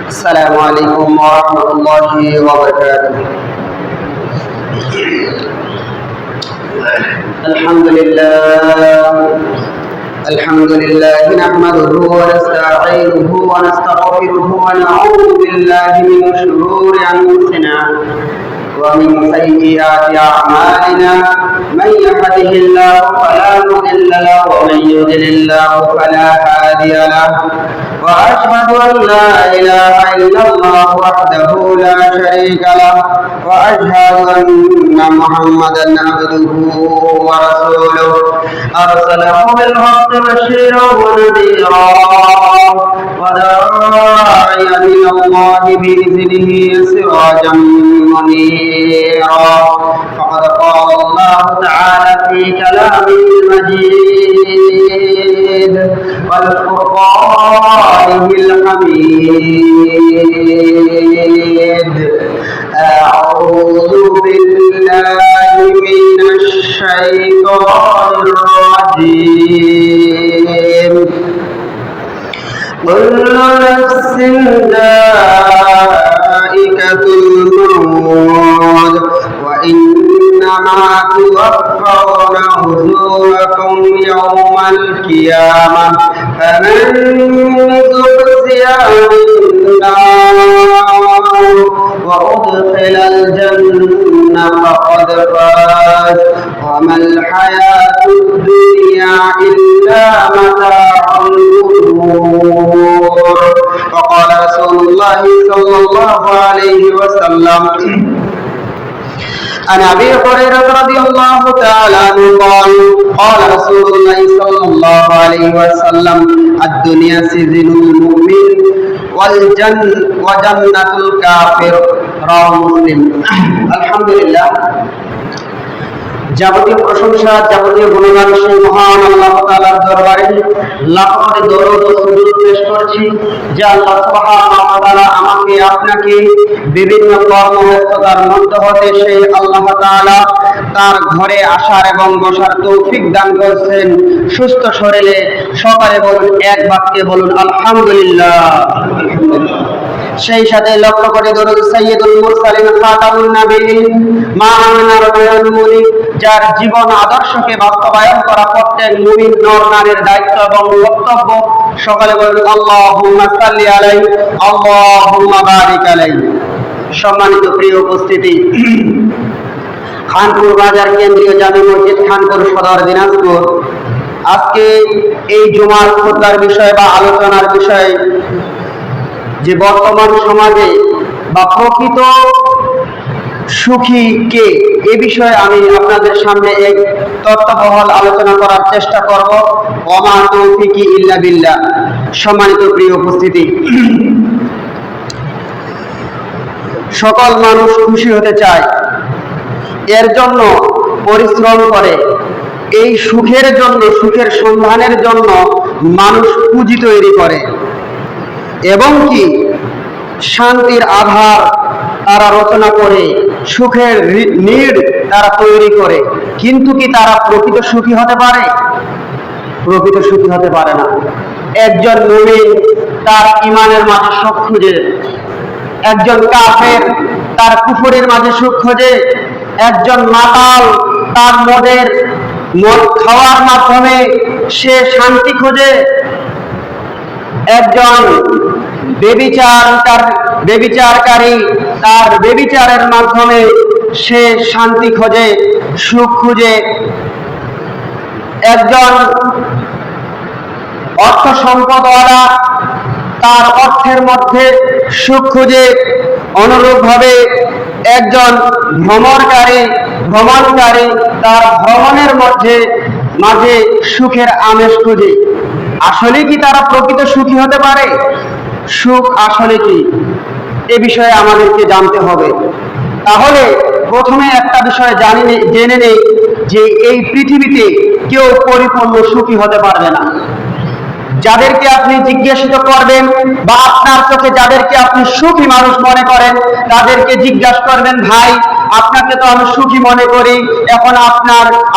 السلام عليكم ورحمة الله وبركاته. الحمد لله نحمده ونستعينه ونستغفره ونعوذ بالله من شرور أنفسنا ومن سيئات أعمالنا. من يهده الله فلا مضل له ومن يضلل الله فلا هادي له. وأشهد أن لا إله إلا الله وحده لا شريك له وأشهد أن محمدا عبده ورسوله أرسله بالحق بشيرا ونذيرا وداعيا إلى الله بإذنه سراجا منيرا. فقد قال الله تعالى في كلامه المجيد والفرقان الحميد. أعوذ بالله من الشيطان الرجيم. كل نفس ذائقة الموت وإنما توفون أجوركم يوم القيامة فمن زحزح عن النار وأدخل الجنة فقد فاز وما الحياة الدنيا إلا متاع الغرور. وقال رسول الله صلى الله عليه وسلم عن أبي هريرة رضي الله تعالى عنه قال قال رسول الله صلى الله عليه وسلم الدنيا سجن المؤمن وجنة الكافر. رواه مسلم. আলহামদুলিল্লাহ, যাবতীয় প্রশংসা যাবতীয় গুণগান সেই মহান আল্লাহ তাআলার দরবারে লাখ কোটি দরুদ ও সুজুদ পেশ করছি যে আল্লাহ সুবহানাহু ওয়া তাআলা আমাকে আপনাকে বিভিন্ন কর্মব্যস্ততার মধ্যে হতে সেই আল্লাহ তাআলা তার ঘরে আসার এবং বসার তৌফিক দান করেছেন। সুস্থ শরীরে সকালে বলুন, এক বাক্যে বলুন আলহামদুলিল্লাহ। সেই সাথে লক্ষ কোটি দরুদ সাইয়্যিদুল মুরসালিন খাতামুন নবিয়্যিন মা আমিনার নয়ন মুনি, যার জীবন আদর্শকে বাস্তবায়ন করা প্রত্যেক মুমিন নর নারীর দায়িত্ব এবং কর্তব্য। সকালে বলুন আল্লাহুম্মা সাল্লি আলাইহি আল্লাহুম্মা বারিক আলাইহি। সম্মানিত প্রিয় উপস্থিতি, খানপুর বাজার কেন্দ্রীয় জামে মসজিদ খানপুর সদর দিনাজপুর, আজকে এই জুমার খুতবার বিষয় বা আলোচনার বিষয় যে বর্তমান সমাজে বা প্রকৃত সুখী কে, এ বিষয়ে আমি আপনাদের সামনে এক তত্ত্ববহল আলোচনা করার চেষ্টা করব। ওমা তৌফিকি ইল্লা বিল্লাহ। সম্মানিত প্রিয় উপস্থিতি, সকল মানুষ খুশি হতে চায়, এর জন্য পরিশ্রম করে। এই সুখের জন্য, সুখের সন্ধানের জন্য মানুষ পুঁজি তৈরি করে এবং কি শান্তির আধার তারা রচনা করে, সুখের নীড় তারা তৈরি করে। কিন্তু কি তারা প্রকৃত সুখী হতে পারে? প্রকৃত সুখী হতে পারে না। একজন মুমিন তার ঈমানের মাঝে সুখ খুঁজে, একজন কাফের তার কুফরের মাঝে সুখ খোঁজে, একজন মাতাল তার মদ খাওয়ার মাধ্যমে সে শান্তি খোঁজে, একজন বেবিচারকারী তার বেবিচারের মাধ্যমে সে শান্তি খোঁজে, সুখ খুঁজে, একজন অর্থ সম্পদওয়ালা তার অর্থের মধ্যে সুখ খুঁজে। অনুরূপভাবে একজন ভ্রমণকারী তার ভ্রমণের মাঝে সুখের আমেজ খুঁজে। আসলে কি তারা প্রকৃত সুখী হতে পারে? সুখ আসলে কি, এ বিষয়ে আমাদেরকে জানতে হবে। তাহলে প্রথমে একটা বিষয় জেনে নেই যে এই পৃথিবীতে কেউ পরিপূর্ণ সুখী হতে পারবে না। যাদেরকে আপনি জিজ্ঞাসিত করবেন বা আপনার চোখে যাদেরকে আপনি সুখী মানুষ মনে করেন, তাদেরকে জিজ্ঞাসা করবেন, ভাই আপনাকে তো আমি সুখী মনে করি, এখন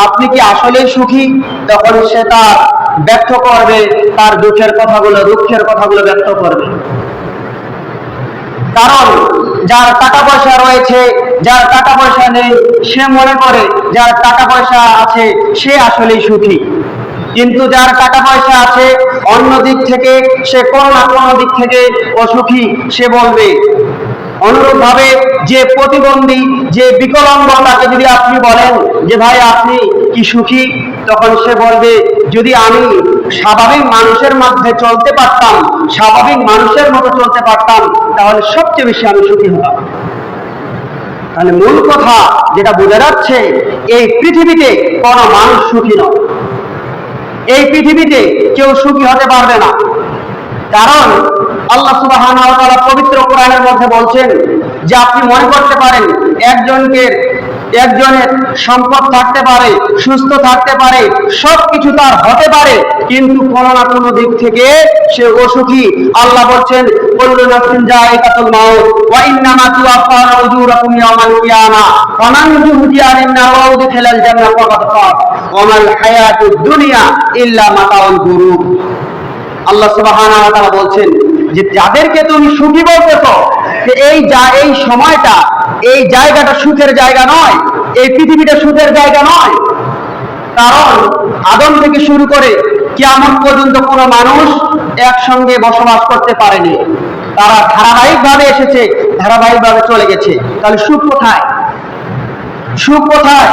আপনি কি আসলেই সুখী? তখন সে তার ব্যক্ত করবে, তার দুঃখের কথাগুলো ব্যক্ত করবে। কারণ যার টাকা পয়সা রয়েছে, যার টাকা পয়সা নেই, সে মনে করে যার টাকা পয়সা আছে সে আসলেই সুখী। কিন্তু যার টাকা পয়সা আছে অন্য দিক থেকে সে কোনো না কোনো দিক থেকে অসুখী সে বলবে। অনুরূপ ভাবে যে প্রতিবন্ধী, যে বিকলাঙ্গ, তাকে যদি আপনি বলেন যে ভাই আপনি কি সুখী, তখন সে বলবে যদি আমি স্বাভাবিক মানুষের মধ্যে চলতে পারতাম, স্বাভাবিক মানুষের মতো চলতে পারতাম, তাহলে সবচেয়ে বেশি আমি সুখী হতাম। তাহলে মূল কথা যেটা বোঝা যাচ্ছে, এই পৃথিবীতে কোনো মানুষ সুখী নয়, এই পৃথিবীতে কেউ সুখী হতে পারবে না। কারণ আল্লাহ সুবহানাহু ওয়া তাআলা পবিত্র কোরআনের মধ্যে বলছেন যে আপনি মনে করতে পারেন একজনের সম্পদ থাকতে পারে, সুস্থ থাকতে পারে, সবকিছু তার হতে পারে, কিন্তু কোনো না কোনো দিক থেকে সে অসুখী। আল্লাহ বলছেন কুল্লু নাফসিন যায়িকাতুল মাউত ওয়া ইন্নামা তুওয়াফাউনা উজুরাকুম ইয়াওমাল কিয়ামাহ ফামান যুহজিয়া আনিন নার ওয়া উদখিলাল জান্নাহ ফাকাদ ফাজ ওয়া মাল হায়াতুদ দুনিয়া ইল্লা মাতাউল গুরুর। আল্লাহ সুবহানাহু ওয়া তাআলা বলছেন যে যাদেরকে তুমি সুখী বলতেছো, এই সময়টা, এই জায়গাটা সুখের জায়গা নয়, এই পৃথিবীটা সুখের জায়গা নয়। কারণ আদম থেকে শুরু করে কিয়ামত পর্যন্ত কোনো মানুষ একসঙ্গে বসবাস করতে পারেনি। তারা ধারাবাহিকভাবে এসেছে, ধারাবাহিকভাবে চলে গেছে। তাহলে সুখ কোথায়? সুখ কোথায়?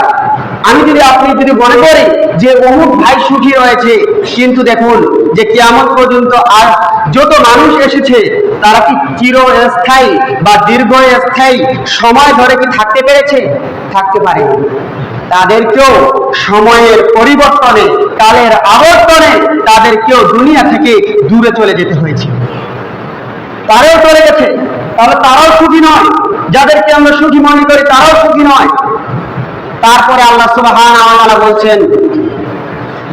আপনি যদি মনে করি যে অমুক ভাই সুখী রয়েছে, কিন্তু দেখুন যে কিয়ামত পর্যন্ত আর যত মানুষ এসেছে তারা কি চিরস্থায়ী বা দীর্ঘস্থায়ী সময় ধরে কি থাকতে পেরেছে? থাকতে পারেনি। তাদেরকেও সময়ের পরিবর্তনে, কালের আবর্তনে তাদেরকেও দুনিয়া থেকে দূরে চলে যেতে হয়েছে। তারাও চলে গেছে, তাহলে তারাও সুখী নয়। যাদেরকে আমরা সুখী মনে করি তারাও সুখী নয়। তারপরে আল্লাহ সুবহানাহু ওয়া তাআলা বলছেন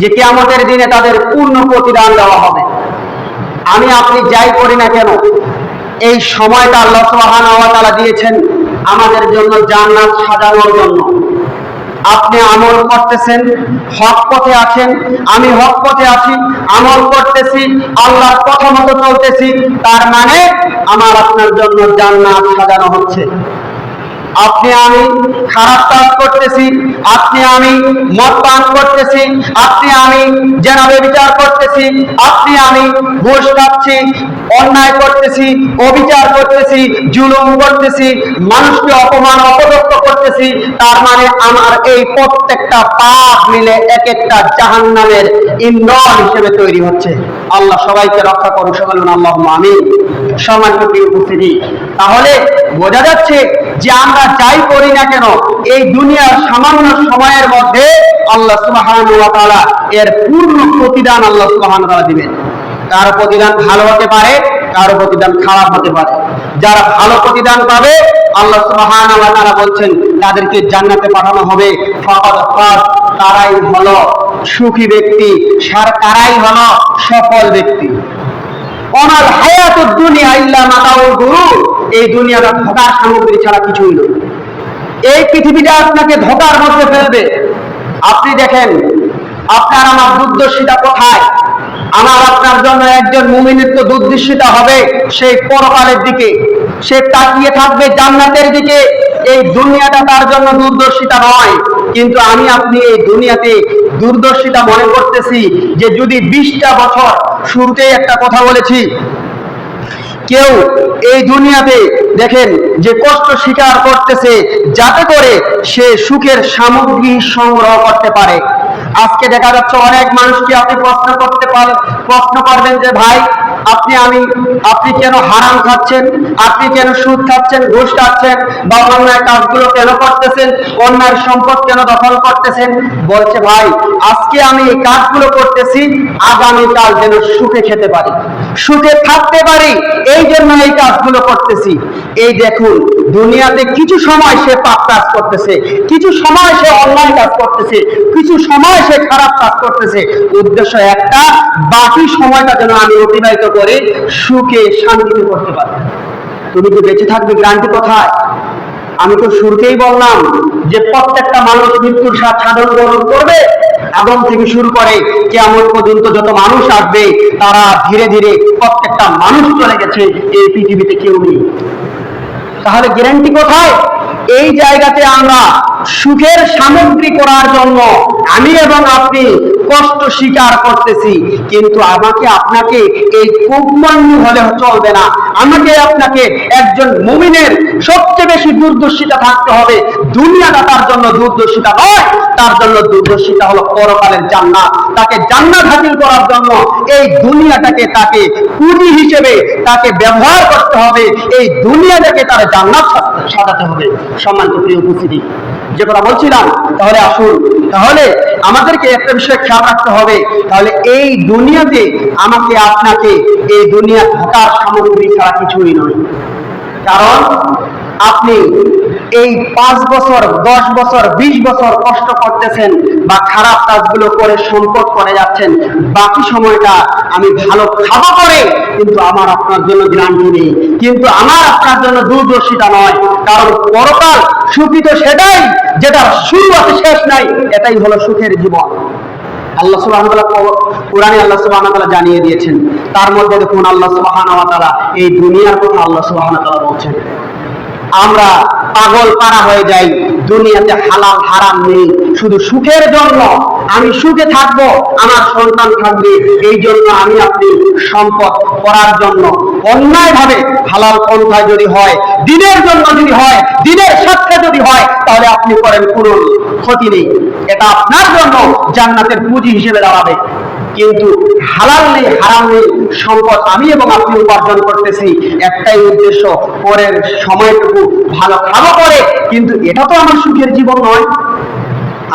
যে কিয়ামতের দিনে তাদের পূর্ণ প্রতিদান দেওয়া হবে। আপনি যাই করি না কেন, এই সময়টা আল্লাহ সুবহানাহু ওয়া তাআলা দিয়েছেন আমাদের জন্য জান্নাত সাজানোর জন্য। আপনি আমল করতেছেন, হক পথে আছেন, আমি হক পথে আছি, আমল করতেছি, আল্লাহর কথা মতো চলতেছি, তার মানে আমার আপনার জন্য জান্নাত সাজানো হচ্ছে। আমি খারাপ কাজ করতেছি, আমি মদ পান করতেছি, আমি জেনা ব্যভিচার করতেছি, আমি ঘুষ খাচ্ছি, অন্যায় করতেছি, অবিচার করতেছি, জুলুম করতেছি, মানুষকে অপমান অপদস্থ করতেছি, তার মানে আমার এই প্রত্যেকটা পাপ মিলে এক একটা জাহান্নামের ইন্ধন হিসেবে তৈরি হচ্ছে। আল্লাহ সবাইকে রক্ষা করুন, সকলে আল্লাহুম্মা আমিন। সম্মানিত উপস্থিতি, তাহলে বোঝা যাচ্ছে যে আমরা যাই করি না কেন, এই দুনিয়ার সামান্য সময়ের মধ্যে আল্লাহ সুবহানাহু ওয়া তাআলা এর পূর্ণ প্রতিদান আল্লাহ সুবহানাহু ওয়া তাআলা দিবেন। কারো প্রতিদান ভালো হতে পারে, কারো প্রতিদান খারাপ হতে পারে। যারা ভালো প্রতিদান পাবে আল্লাহ সুবহানাহু ওয়া তাআলা বলছেন তাদেরকে জান্নাতে পাঠানো হবে। ফাকাদ ফাজ, তারাই হলো সুখী ব্যক্তি, তারাই হলো সফল ব্যক্তি। ওমাল হায়াতুদ দুনিয়া ইল্লা মাতাউল গুরুর, এই দুনিয়াটা ধোঁকার সামগ্রী ছাড়া কিছুই নয়। এই পৃথিবীটা আপনাকে ধোঁকার মধ্যে ফেলবে। আপনি দেখেন আপনার আমার দুর্দশিতা কোথায়? আমার আপনার জন্য একজন মুমিনের তো দুর্দশিতা হবে সেই পরকালের দিকে, সে তাকিয়ে থাকবে জান্নাতের দিকে। এই দুনিয়াটা তার জন্য দুর্দশিতা নয়, কিন্তু আপনি এই দুনিয়াতে দুর্দশিতা মনে করতেছি যে যদি 20টা বছর, শুরুতেই একটা কথা বলেছি, কেউ এই দুনিয়াতে দেখেন যে কষ্ট স্বীকার করতেছে যাতে করে সে সুখের সামগ্রী সংগ্রহ করতে পারে। আজকে দেখা যাচ্ছে অনেক মানুষকে আপনি প্রশ্ন করবেন যে ভাই আপনি কেন হারাম খাচ্ছেন, আপনি কেন সুদ খাচ্ছেন, ঘুষ খাচ্ছেন, বা অন্যায় কাজগুলো কেন করতেছেন, অন্যায় সম্পদ কেন দখল করতেছেন? বলছে ভাই আজকে আমি এই কাজগুলো করতেছি আগামীকাল যেন সুখে খেতে পারি, সুখে থাকতে পারি, এই জন্য এই কাজগুলো করতেছি। এই দেখুন দুনিয়াতে কিছু সময় সে পাপ কাজ করতেছে, কিছু সময় সে অন্যায় কাজ করতেছে, কিছু সময় সে খারাপ কাজ করতেছে, উদ্দেশ্য একটা, বাকি সময়টা যেন আমি অতিবাহিত করে সুখে শান্তিতে করতে পারি। তুমি তো বেঁচে থাকবে, গ্যারান্টি কোথায়? আমি তো শুরুতেই বললাম যে প্রত্যেকটা মানুষ মৃত্যুর স্বাদ সাধন গ্রহণ করবে। আদম থেকে শুরু করে কিয়ামত পর্যন্ত যত মানুষ আসবে তারা ধীরে ধীরে প্রত্যেকটা মানুষ চলে গেছে, এই পৃথিবীতে কেউ নেই। তাহলে গ্যারান্টি কোথায়? এই জায়গাতে আমরা সুখের সামগ্রী করার জন্য আমি এবং আপনি কষ্ট স্বীকার করতেছি, কিন্তু আমাকে আপনাকে এই কুকর্মী হলে চলবে না। আমাকে আপনাকে একজন মুমিনের সবচেয়ে বেশি দূরদর্শিতা থাকতে হবে। দুনিয়াটা তার জন্য দূরদর্শিতা নয়, তার জন্য দূরদর্শিতা হলো পরকালের জান্নাত। তাকে জান্নাত হাসিল করার জন্য এই দুনিয়াটাকে তাকে পুঁজি হিসেবে তাকে ব্যবহার করতে হবে, এই দুনিয়াটাকে তার জান্নাত সাজাতে হবে। সম্মানিত প্রিয় উপস্থিতি, যে কথা বলছিলাম, তাহলে আসুন, তাহলে আমাদেরকে একটা বিষয় খেয়াল রাখতে হবে। তাহলে এই দুনিয়াতে আমাকে আপনাকে এই দুনিয়া ধোঁকার সামগ্রী ছাড়া কিছুই নয়। কারণ আপনি এই 5 বছর 10 বছর 20 বছর কষ্ট করতেছেন বা খারাপ কাজগুলো করে সংকট করে যাচ্ছেন, বাকি সময়টা আমি ভালো খাবো করে, কিন্তু আমার আপনার জন্য গ্যারান্টি নেই, কিন্তু আমার আপনার জন্য দূরদর্শিতা নয়। কারণ পরকাল সুখী তো সেটাই যেটা শুরু আছে শেষ নাই, এটাই হলো সুখের জীবন। আল্লাহ সুবহানাহু ওয়া তাআলা কুরআনে আল্লাহ সুবহানাহু ওয়া তাআলা জানিয়ে দিয়েছেন। তার মধ্যে দেখুন আল্লাহ সুবহানাহু ওয়া তাআলা এই দুনিয়ার কথা আল্লাহ সুবহানাহু ওয়া তাআলা বলছেন। আমরা পাগল পারা হয়ে যাই, দুনিয়াতে হালাল হারাম নেই, শুধু সুখের জন্য আমি সুখে থাকবো, আমার সন্তান থাকবে, এই জন্য আমি আপনি সম্পদ করার জন্য অন্যায় ভাবে হালাল পন্থায় যদি হয়, দিনের জন্য যদি হয়, দিনের স্বার্থে যদি হয়, তাহলে আপনি করেন কোনো ক্ষতি নেই, এটা আপনার জন্য জান্নাতের পুঁজি হিসেবে দাঁড়াবে। কিন্তু হালাল নেই হারাম নেই সম্পদ আমি এবং আপনি উপার্জন করতেছি, একটাই উদ্দেশ্য, পরের সময়টুকু ভালো খাবো করে, কিন্তু এটা তো আমার সুখের জীবন নয়।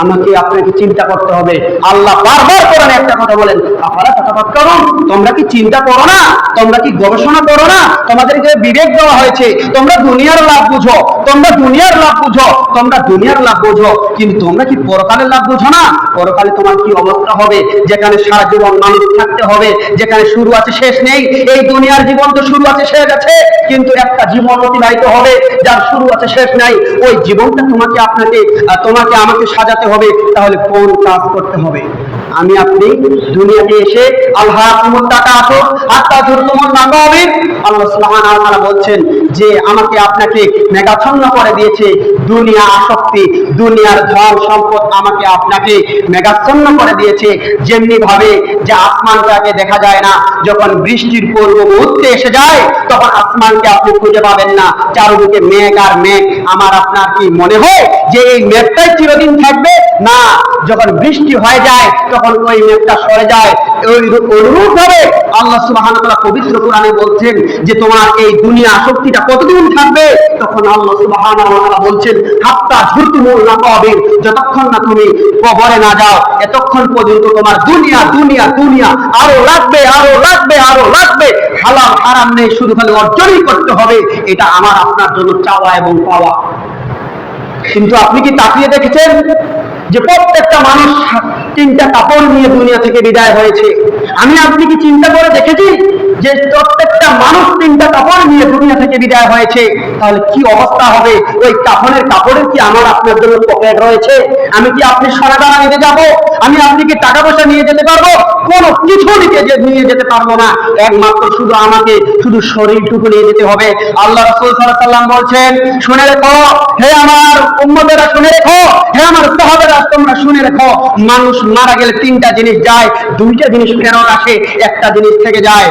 আমাকে আপনাকে চিন্তা করতে হবে। আল্লাহ বারবার কোরআনে একটা কথা বলেন, আফালা তাতাফাক্কারুন, তোমরা কি চিন্তা করো না, তোমরা কি গবেষণা করো না? তোমাদেরকে বিবেক দেওয়া হয়েছে, তোমরা দুনিয়ার লাভ বুঝো, তোমরা দুনিয়ার লাভ বুঝো, তোমরা দুনিয়ার লাভ বুঝো, কিন্তু তোমরা কি পরকালের লাভ বুঝো না? পরকালে তোমার কি অবস্থা হবে, যেখানে সারা জীবন মানুষ থাকতে হবে, যেখানে শুরু আছে শেষ নেই। এই দুনিয়ার জীবন তো শুরু আছে শেষ আছে, কিন্তু একটা জীবন অতিবাহিত হবে যার শুরু আছে শেষ নাই। ওই জীবনটা তোমাকে আপনাকে তোমাকে আমাকে সাজাতে হবে। তাহলে কোন কাজ করতে হবে? আমি আপনি দুনিয়াতে এসে আল্লাহ টাকা আসো হাত্তা যুরতুমুন মাকাবির, আল্লাহ সুবহানাহু ওয়া তাআলা বলছেন যে আমাকে আপনাকে মেঘাচ্ছন্ন করে দিয়েছে দুনিয়া আসক্তি, দুনিয়ার ধন সম্পদ আমাকে আপনাকে মেঘাচ্ছন্ন করে দিয়েছে। যেমনি ভাবে যে আসমানটাকে দেখা যায় না, যখন বৃষ্টির পূর্ব মুহূর্তে এসে যায় তখন আসমানকে আপনি খুঁজে পাবেন না, চারদিকে মেঘ আর মেঘ। আমার আপনার কি মনে হয় যে এই মেঘটাই চিরদিন থাকবে? না, যখন বৃষ্টি হয়ে যায় তখন ওই মেঘটা সরে যায়। অনুরূপ ভাবে আল্লাহ সুবহানাহু ওয়া তাআলা পবিত্র কোরআনে বলছেন যে তোমার এই দুনিয়া শক্তিটা কতদিন থাকবে? তখন আল্লাহ সুবহানাহু ওয়া তাআলা বলছেন হাত্তা যুরতুমুল মাকাবির, যতক্ষণ না তুমি কবরে না যাও এতক্ষণ পর্যন্ত তোমার দুনিয়া দুনিয়া দুনিয়া আরো লাগবে, আরো লাগবে, আরো লাগবে। হালাল হারাম নেই, শুধু খালি অর্জনই করতে হবে, এটা আমার আপনার জন্য চাওয়া এবং পাওয়া। কিন্তু আপনি কি তাকিয়ে দেখেছেন যে প্রত্যেকটা মানুষ 3টা কাপড় নিয়ে দুনিয়া থেকে বিদায় হয়েছে? আমি আপনি কি চিন্তা করে দেখেছি যে প্রত্যেকটা মানুষ 3টা কাপড় নিয়ে দুনিয়া থেকে বিদায় হয়েছে? তাহলে কি অবস্থা হবে? ওই কাপড়ের কি আমার আপনার জন্য পকেট রয়েছে? আমি কি আপনি সোনাদানা নিতে যাব? আমি আপনি কি টাকা পয়সা নিয়ে যেতে পারবো? কোনো কিছু নিয়ে যেতে পারবো না, একমাত্র শুধু আমাকে শুধু শরীরটুকু নিয়ে যেতে হবে। আল্লাহ রাসূল সাল্লাল্লাহু আলাইহি ওয়াসাল্লাম বলছেন, শুনে রেখো হে আমার উম্মতেরা, শুনে রেখো হে আমার সাহাবারা, তোমরা শুনে রেখো, মানুষ মারা গেলে 3টা জিনিস যায়, 2টা জিনিস ফেরত আসে, একটা জিনিস থেকে যায়।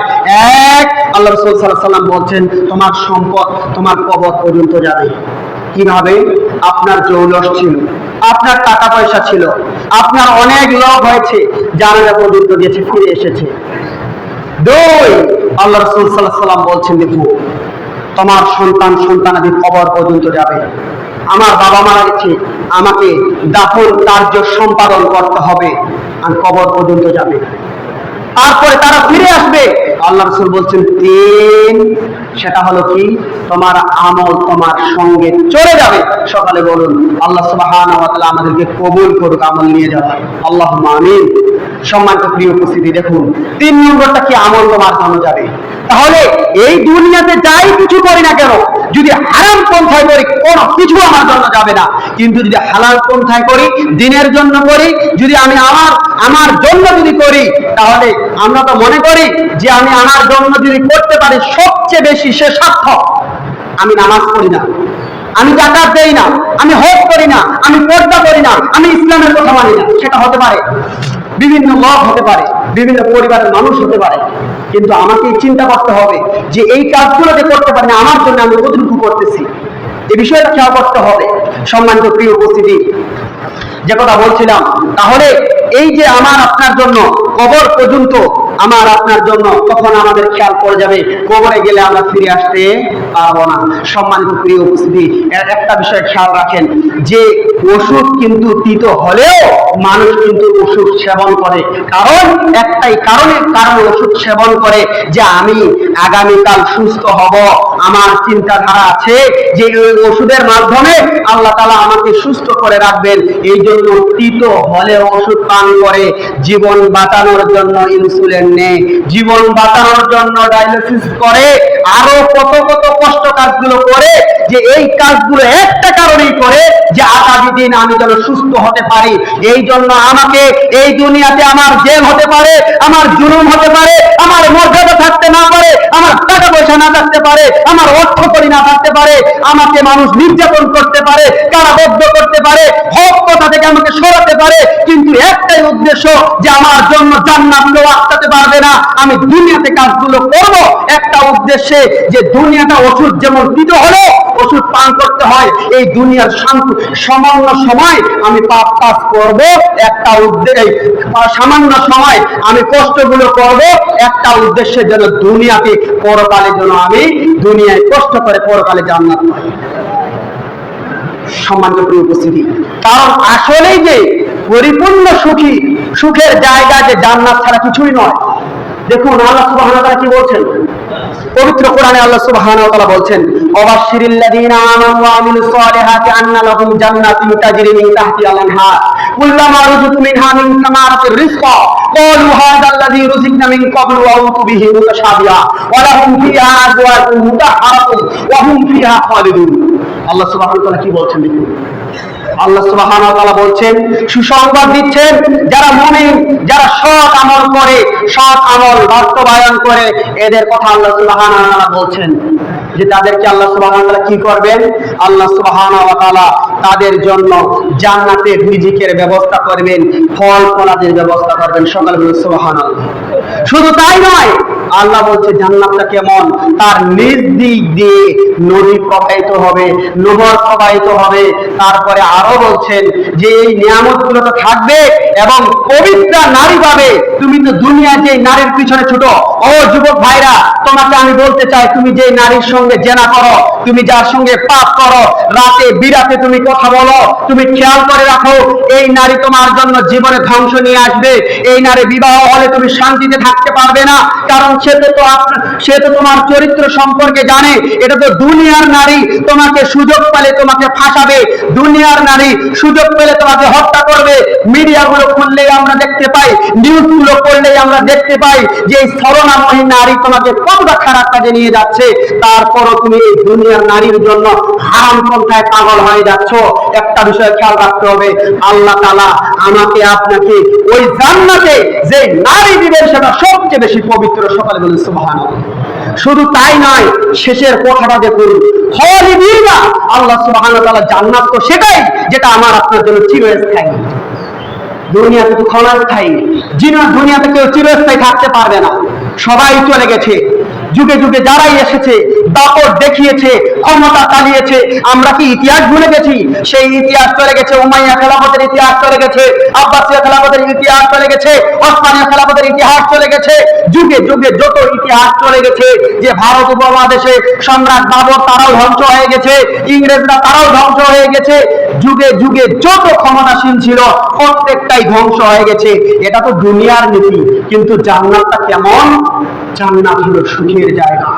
এক, আল্লাহ রাসূল সাল্লাল্লাহু আলাইহি ওয়াসাল্লাম বলছেন তোমার সম্পদ তোমার কবর পর্যন্ত যাবে। কিভাবে? আপনার জৌলস ছিল, আপনার টাকা পয়সা ছিল, আপনার অনেক লোক হয়েছে, জানাজা পর্যন্ত গেছে, ফিরে এসেছে। 2, আল্লাহ রাসূল সাল্লাল্লাহু আলাইহি ওয়াসাল্লাম বলছেন দেখো তোমার সন্তানাদি কবর পর্যন্ত যাবে। আমার বাবা মারা গেছে, আমাকে দাফন কার্য সম্পাদন করতে হবে, আর কবর পর্যন্ত যাবে। তারপরে তারা ফিরে আসবে। আল্লাহ রাসূল বলছেন 3, সেটা হলো কি? তোমার আমল তোমার সঙ্গে চলে যাবে। সকালে বলুন আল্লাহ সুবহানাহু ওয়া তাআলা আমাদেরকে কবুল করুক আমল নিয়ে যাওয়া, আল্লাহুম্মা আমিন। সম্মানিত প্রিয় উপস্থিতি, দেখুন 3 নম্বরটা কি? আমল তোমার জন্য যাবে। তাহলে এই দুনিয়াতে যাই কিছু করি না কেন, যদি হারাম পন্থায় করি কোনো কিছু আমার জন্য যাবে না, কিন্তু যদি হালাল পন্থায় করি, দিনের জন্য করি, যদি আমি আমার জন্য যদি করি, তাহলে আমরা তো মনে করি যে আমি আমার জন্য যদি করতে পারি সবচেয়ে বেশি সে সার্থক। আমি নামাজ পড়ি না, আমি যাকাত দেই না, আমি হজ করি না, আমি পর্দা করি না, আমি ইসলামের কথা মানি না, সেটা হতে পারে। বিভিন্ন মত হতে পারে, বিভিন্ন পরিবারের মানুষ হতে পারে, কিন্তু আমাকে চিন্তা করতে হবে যে এই কাজগুলো যে করতে পারি না, আমার জন্য আমি কতটুকু করতেছি, এই বিষয়টা খেয়াল করতে হবে। সম্মানিত প্রিয় উপস্থিতি, যে কথা বলছিলাম, তাহলে এই যে আমার আপনার জন্য কবর পর্যন্ত আমার আপনার জন্য তখন আমাদের খেয়াল পড়ে যাবে, কবরে গেলে আমরা ফিরে আসতে পারবো না। সম্মানিত প্রিয় উপস্থিতি, একটা বিষয় খেয়াল রাখেন যে ওষুধ কিন্তু তিতো হলেও মানুষ কিন্তু ওষুধ সেবন করে, কারণ একটাই কারণ ওষুধ সেবন করে যে আমি আগামীকাল সুস্থ হব। আমার চিন্তাধারা আছে যে ওই ওষুধের মাধ্যমে আল্লাহ তাআলা আমাকে সুস্থ করে রাখবেন, এই জন্য তিতো হলে ওষুধ পান করে। জীবন বাঁচানোর জন্য ইনসুলিন নেয়, জীবন বাঁচানোর জন্য ডায়ালিসিস করে, আরো কত কত কষ্ট কাজগুলো করে, যে এই কাজগুলো একটা কারণেই করে যে আগামী দিন আমি যেন সুস্থ হতে পারি। এই জন্য আমাকে এই দুনিয়াতে আমার জেল হতে পারে, আমার জুলুম হতে পারে, আমার মর্যাদা থাকতে না পারে, আমার টাকা পয়সা না থাকতে পারে, আমার অর্থ করি না থাকতে পারে, আমাকে মানুষ নির্যাতন করতে পারে, কারাবদ্ধ করতে পারে, হক কথা থেকে আমাকে সরাতে পারে, কিন্তু একটাই উদ্দেশ্য যে আমার জন্য জান্নাত কেউ আটকাতে পারবে না। আমি দুনিয়াতে কাজগুলো করব একটা উদ্দেশ্যে, যে দুনিয়াটা ওষুধ যেমন তিতো হলো ওষুধ পান করতে হয়, এই দুনিয়ার সামান্য সময় আমি পাপ কাজ করব একটা উদ্দেশ্যে, সামান্য সময় আমি কষ্টগুলো করব একটা উদ্দেশ্যে, যেন দুনিয়াতে পরকালে যেন আমি দুনিয়ায় কষ্ট করে পরকালে জান্নাত পাই। সম্মানিত প্রিয় উপস্থিতি, কারণ আসলেই যে পরিপূর্ণ সুখের জায়গা যে জান্নাত ছাড়া কিছুই নয়। দেখুন আল্লাহ সুবহানাহু ওয়া তাআলা কি বলছেন পবিত্র কোরআনে। আল্লাহ সুবহানাহু ওয়া তাআলা বলছেন, ওয়াবাশশিরিল্লাযীনা আমানু ওয়া আমিলুস সালিহাতি আন্না লাহুম জান্নাতুন তাজরি মিন তাহতিহাল আনহার কুল্লামা রুযিকু মিনহা মিন সামারাতির রিজকা ক্বালু হাযাল্লাযী রুযিকনা মিন ক্বাবলু ওয়া উতু বিহি মুতাশাবিহা ওয়া লাহুম ফিহা আজওয়াজুন মুতাহহারাতুন ওয়া হুম ফিহা খালিদুন। আল্লাহ সুবহানাহু ওয়া তাআলা কি বলছেন দেখুন। আল্লাহ সুবহানাহু ওয়া তাআলা বলছেন, সুসংবাদ দিচ্ছেন যারা মুমিন, যারা সৎ আমল করে, সৎ আমল বাস্তবায়ন করে, এদের কথা আল্লাহ সুবহানাহু ওয়া তাআলা বলছেন যে তাদেরকে আল্লাহ সুবহানাহু ওয়া তাআলা কি করবেন। আল্লাহ সুবহানাহু ওয়া তাআলা তাদের জন্য জান্নাতে রিজিকের ব্যবস্থা করবেন, ফল ফলাদির ব্যবস্থা করবেন। সকলে বলুন সুবহানাল্লাহ। শুধু তাই নয়, আল্লাহ বলছে জান্নাতটা কেমন, তার নিজ দিক দিয়ে নদী প্রবাহিত হবে, নহর প্রবাহিত হবে। তারপরে আরো বলছেন যে এই নিয়ামতগুলো তো থাকবে এবং পবিত্র নারী পাবে। তুমি তো দুনিয়া যে নারীর পিছনে ছুটো, ও যুবক ভাইরা, তোমাকে আমি বলতে চাই, তুমি যে নারীর সঙ্গে জেনা করো, তুমি যার সঙ্গে পাপ করো, রাতে বিরাতে তুমি কথা বলো, তুমি খেয়াল করে রাখো, এই নারী তোমার জন্য জীবনে ধ্বংস নিয়ে আসবে। এই নারী বিবাহ হলে তুমি শান্তিতে থাকতে পারবে না, কারণ সে তো তোমার চরিত্র সম্পর্কে জানে। এটা তো দুনিয়ার নারী, তোমাকে সুযোগ পেলে তোমাকে ফাঁসাবে, দুনিয়ার নারী সুযোগ পেলে তোমাকে হত্যা করবে। মিডিয়াগুলো খুললেই আমরা দেখতে পাই, নিউজগুলো করলেই আমরা দেখতে পাই যে এই ছলনাময়ী নারী তোমাকে কতটা খারাপ কাজে নিয়ে যাচ্ছে। তারপরও তুমি এই দুনিয়ার নারীর জন্য হারাম পন্থায় পাগল হয়ে যাচ্ছ। একটা বিষয় খেয়াল রাখতে হবে, আল্লাহ তাআলা আমাকে আপনাকে ওই জান্নাতে যে নারী দিবেন সেটা সবচেয়ে বেশি পবিত্র। সকালে বলেন সুবহানাল্লাহ। শুধু তাই নয়, শেষের কথাটা দেখুন, খালিদিনা। আল্লাহ সুবহানাহু ওয়া তাআলা জান্নাত তো সেটাই যেটা আমার আপনার জন্য চিরস্থায়ী। দুনিয়াতে তো ক্ষণস্থায়ী, দুনিয়াতে কেউ চিরস্থায়ী থাকতে পারবে না, সবাই চলে গেছে। যুগে যুগে যারাই এসেছে দাপট দেখিয়েছে, ক্ষমতা চালিয়েছে, আমরা কি ইতিহাস ভুলে গেছি? সেই ইতিহাস চলে গেছে, উমাইয়া খেলাফতের ইতিহাস চলে গেছে, আব্বাসিয়া খেলাফতের ইতিহাস চলে গেছে, ওসমানিয়া খেলাফতের ইতিহাস চলে গেছে। যুগে যুগে যত ইতিহাস চলে গেছে, যে ভারত উপমহাদেশে সম্রাট বাবর তারাও ধ্বংস হয়ে গেছে, ইংরেজরা তারাও ধ্বংস হয়ে গেছে। যুগে যুগে যত ক্ষমতাসীন ছিল প্রত্যেকটাই ধ্বংস হয়ে গেছে। এটা তো দুনিয়ার নীতি, কিন্তু জান্নাতটা কেমন? জান্নাত হলো সুখের জায়গা।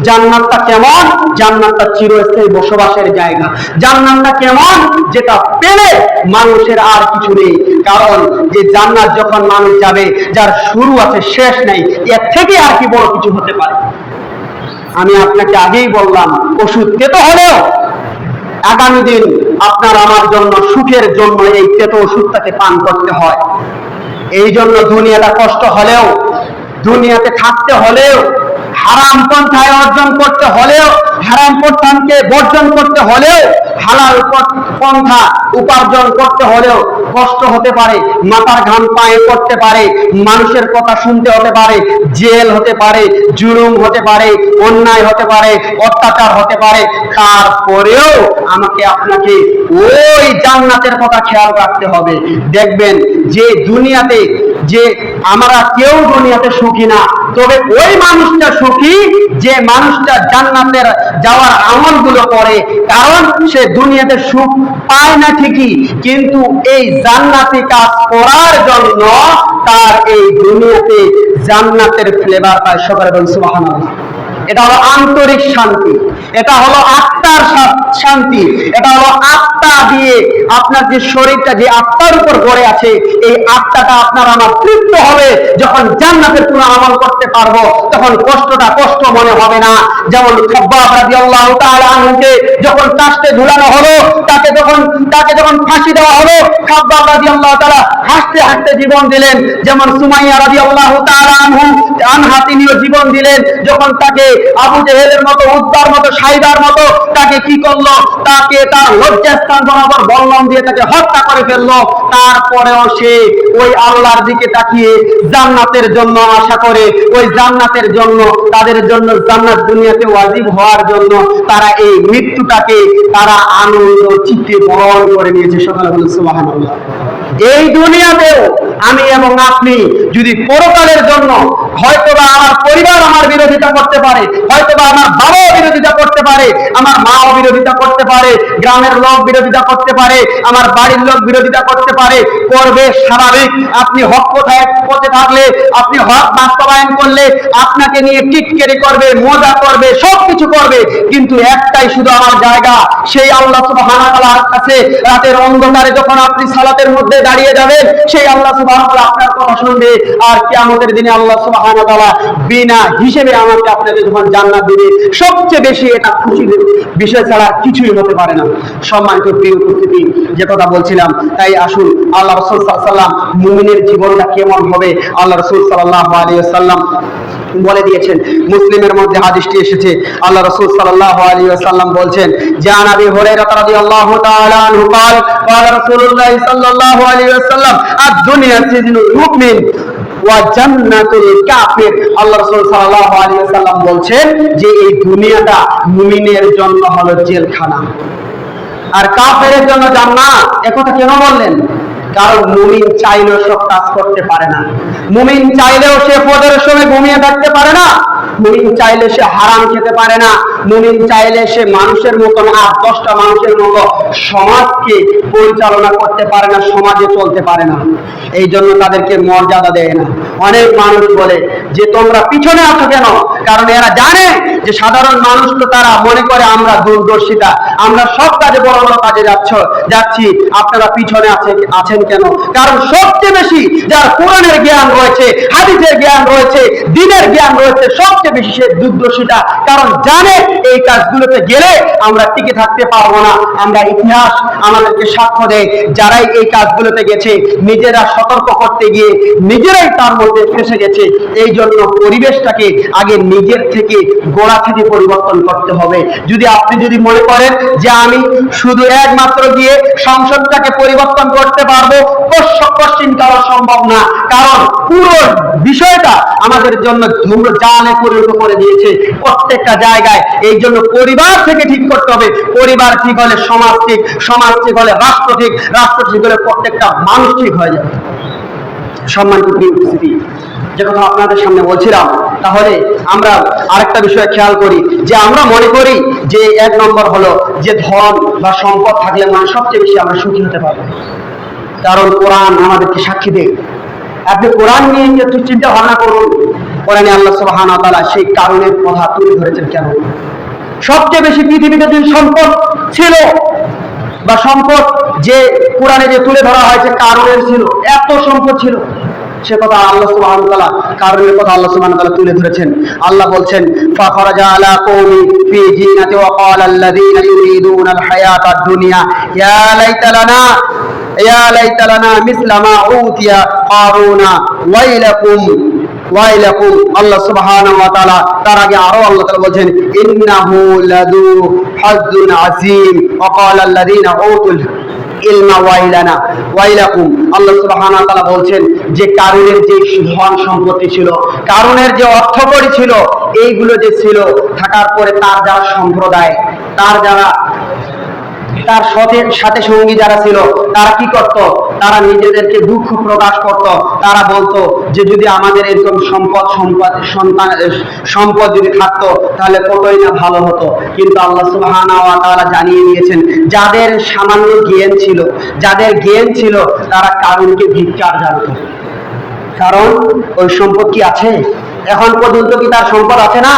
জান্নাতটা কেমন? জান্নাতটা চিরস্থায়ী বসবাসের জায়গা। জান্নাতটা কেমন? যেটা পেলে মানুষের আর কিছু নেই। কারণ যে জান্নাত যখন মানুষ যাবে, যার শুরু আছে শেষ নেই, এর থেকে আর কি বড় কিছু হতে পারে? আমি আপনাকে আগেই বললাম, ওষুধ তেতো হলেও আগামী দিন আপনার আমার জন্য সুখের জন্য এই তেতো ওষুধটাকে পান করতে হয়। এই জন্য দুনিয়াটা কষ্ট হলেও, দুনিয়াতে থাকতে হলেও হারাম পন্থায় অর্জন করতে হলেও, হারাম পন্থাকে বর্জন করতে হলেও, হালাল পন্থা উপার্জন করতে হলেও কষ্ট হতে পারে, মাথার ঘাম পায়ে পড়তে পারে, মানুষের কথা শুনতে হতে পারে, জেল হতে পারে, জুলুম হতে পারে, অন্যায় হতে পারে, অত্যাচার হতে পারে। তারপরেও আমাকে আপনাকে ওই জান্নাতের কথা খেয়াল রাখতে হবে। দেখবেন যে দুনিয়াতে, যে আমরা কেউ দুনিয়াতে সুখী না, তবে ওই মানুষটা সুখী যে মানুষটা জান্নাতের যাওয়ার আমলগুলো করে। কারণ সে দুনিয়াতে সুখ পায় না ঠিকই, কিন্তু এই জান্নাতি কাজ করার জন্য তার এই দুনিয়াতে জান্নাতের ফ্লেভার পায়। সকলে বলুন সুবহানাল্লাহ। এটা হলো আন্তরিক শান্তি, এটা হলো আত্মার শান্তি, এটা হলো আত্মা দিয়ে আপনার যে শরীরটা যে আত্মার উপর গড়ে আছে, এই আত্মাটা আপনার আমার তৃপ্ত হবে। যখন জান্নাতের কোনো আমল করতে পারবো তখন কষ্টটা কষ্ট মনে হবে না। যেমন খাব্বাব রাদিয়াল্লাহু তাআলা আনহুকে যখন কাস্টে ঝুলানো হলো, তাকে যখন ফাঁসি দেওয়া হলো, খাব্বাব রাদিয়াল্লাহু তাআলা হাসতে হাসতে জীবন দিলেন। যেমন সুমাইয়া রাদিয়াল্লাহু তাআলা আনহা তিনিও জীবন দিলেন। যখন তাকে আবু জেহেলের মতো, উদ্বার মতো, সাইবার মতো তাকে কি করলো, তাকে তার লজ্জাস্থান বরাবর বল্লম দিয়ে তাকে হত্যা করে ফেললো। তারপরেও সে ওই আল্লাহর দিকে তাকিয়ে জান্নাতের জন্য আশা করে, ওই জান্নাতের জন্য, তাদের জন্য জান্নাত দুনিয়াতে ওয়াজিব হওয়ার জন্য তারা এই মৃত্যুটাকে তারা আনন্দ চিত্তে বরণ করে নিয়েছে। সকলে বলুন সুবহানাল্লাহ। এই দুনিয়াতেও আমি এবং আপনি যদি পরকালের জন্য, হয়তোবা আমার পরিবার আমার বিরোধিতা করতে পারে, হয়তোবা আমার বাবাও বিরোধিতা করতে পারে, আমার মাও বিরোধিতা করতে পারে, গ্রামের লোক বিরোধিতা করতে পারে, আমার বাড়ির লোক বিরোধিতা করতে পারে, করবে, স্বাভাবিক। আপনি হক পথে থাকলে, আপনি হক বাস্তবায়ন করলে আপনাকে নিয়ে টিটকারি করবে, মজা করবে, সবকিছু করবে, কিন্তু একটাই শুধু আমার জায়গা, সেই আল্লাহ সুবহানাহু ওয়া তাআলার কাছে। রাতের অন্ধকারে যখন আপনি সালাতের মধ্যে দাঁড়িয়ে যাবেন, সেই আল্লাহ সুবহানাহু ওয়া তাআলা আপনার কথা শুনবে। আর কিয়ামতের দিনে আল্লাহ সুবহানাহু ওয়া তাআলা বিনা হিসেবে আমাকে আপনাকে যখন জান্নাত দিবে, সবচেয়ে বেশি এটা খুশির বিষয় ছাড়া কিছুই হতে পারে না। সম্মানিত প্রিয় উপস্থিতি, যে কথা বলছিলাম, তাই আসুন আল্লাহ রাসূল সাল্লাল্লাহু আলাইহি ওয়াসাল্লাম মুমিনের জীবনটা কেমন হবে আল্লাহ রাসূল সাল্লাল্লাহু আলাইহি ওয়াসাল্লাম বলে দিয়েছেন। মুসলিমের মধ্যে হাদিসটি এসেছে, আল্লাহ রাসূল সাল্লাল্লাহু আলাইহি ওয়াসাল্লাম বলছেন যে আন আবি হুরায়রা রাদিয়াল্লাহু তাআলা আনহু قال قال رسول الله صلى الله عليه وسلم الدنيا سجن المؤمن ওয়া জান্নাতুল কাফির। আল্লাহ রাসূল সাল্লাল্লাহু আলাইহি ওয়াসাল্লাম বলছেন যে এই দুনিয়াটা মুমিনের জন্য হলো জেলখানা, আর কাফেরের জন্য জান্নাত। একথা কেন বললেন? কারণ মুমিন চাইলেও সব কাজ করতে পারে না, মুমিন চাইলেও সে ফজরের সময় ঘুমিয়ে থাকতে পারে না, মুমিন চাইলে সে হারাম খেতে পারে না, মুমিন চাইলে সে মানুষের মতন ৮-১০টা মানুষের মতো সমাজকে পরিচালনা করতে পারে না, সমাজে চলতে পারে না। এই জন্য তাদেরকে মর্যাদা দেয় না। অনেক মানুষ বলে যে তোমরা পিছনে আছো কেন? কারণ এরা জানে যে সাধারণ মানুষ তো তারা মনে করে আমরা দূরদর্শিতা, আমরা সব কাজে বড় বড় কাজে যাচ্ছি, আপনারা পিছনে আছেন কেন? কারণ সবচেয়ে বেশি যার কোরআনের জ্ঞান রয়েছে, হাদিসের জ্ঞান রয়েছে, দ্বীনের জ্ঞান রয়েছে, সবচেয়ে বেশি সে দূরদর্শিতা। কারণ জানে এই কাজগুলোতে গেলে আমরা টিকে থাকতে পারবো না। আমরা ইতিহাস আমাদেরকে সাক্ষ্য দেয়, যারাই এই কাজগুলোতে গেছে নিজেরা সতর্ক করতে গিয়ে নিজেরাই তার মধ্যে ফেসে গেছে। এই জন্য পরিবেশটাকে আগে নিজের থেকে, গোড়া থেকে পরিবর্তন করতে হবে। আপনি মনে করেন যে আমি শুধু একমাত্র গিয়ে সংসদটাকে পরিবর্তন করতে পারবো, কোশ্চিনকাল সম্ভব না। কারণ পুরো বিষয়টা আমাদের জন্য ধূম্রজালে পরিণত করে দিয়েছে প্রত্যেকটা জায়গায়। এই জন্য পরিবার থেকে ঠিক করতে হবে। পরিবার ঠিক হলে সমাজ ঠিক, সমাজ ঠিক হলে রাষ্ট্র ঠিক, রাষ্ট্র ঠিক হলে প্রত্যেকটা মানুষ ঠিক হয়ে যাবে। সম্মানিত প্রিয় উপস্থিতি, যে কথা আপনাদের সামনে বলছিলাম, তাহলে আমরা আরেকটা বিষয় খেয়াল করি যে আমরা মনে করি যে ১ নম্বর হলো যে ধন বা সম্পদ থাকলে মানে সবচেয়ে বেশি আমরা সুখী হতে পারবো। কারণ কোরআন আমাদেরকে সাক্ষী দেয়। আপনি কোরআন নিয়ে একটু চিন্তা ভাবনা করুন, কোরআনে আল্লাহ সুবহানাহু ওয়া তাআলা সেই কারণের কথা তুলে ধরেছেন। কেন সবচেয়ে বেশি পৃথিবীতে যে সম্পদ ছিল বা সম্পদ যে কোরআনে যে তুলে ধরা হয়েছে কারণের ছিল, এত সম্পদ ছিল, সে কথা আল্লাহ সুবহানাহু ওয়া তাআলা কারণের কথা আল্লাহ সুবহানাহু ওয়া তাআলা তুলে ধরেছেন। আল্লাহ বলছেন ফাখরাজা আলা কওমি ফি জিনাতি ওয়া ক্বালা আল্লাযীনা ইউরিদুনা আল হায়াতাদ দুনিয়া ইয়া লাইতা লানা মিসলা মা উতিয়া কারুনা ওয়াইলাকুম ওয়াইলাকুম, আল্লাহ সুবহানাহু ওয়া তাআলা তার আগে আরো আল্লাহ তাআলা বলেন ইন্নাহু লাযু হাজ্জুন আযীম ওয়া ক্বালা আল্লাযীনা উতুল ইলমা ওয়াইলানা ওয়াইলাকুম। আল্লাহ সুবহানাহু ওয়া তাআলা বলছেন যে কারুনের যে ধন সম্পত্তি ছিল, কারুনের যে অর্থকড়ি ছিল, এইগুলো যে ছিল থাকার পরে তার যারা সম্প্রদায়, তার সাথে সঙ্গী যারা ছিল তারা কি করত, তারা নিজেদেরকে দুঃখ প্রকাশ করত। তারা বলতো যে যদি আমাদের এরকম সম্পদ যদি থাকতো তাহলে কতই না ভালো হতো। কিন্তু আল্লাহ সুবহানাহু ওয়া তাআলা জানিয়ে দিয়েছেন যাদের সামান্য জ্ঞান ছিল, যাদের জ্ঞান ছিল তারা কারুনকে ধিক্কার জানাতো। কারণ ওই সম্পদ কি আছে? এখন পর্যন্ত কি তার সম্পদ আছে? না।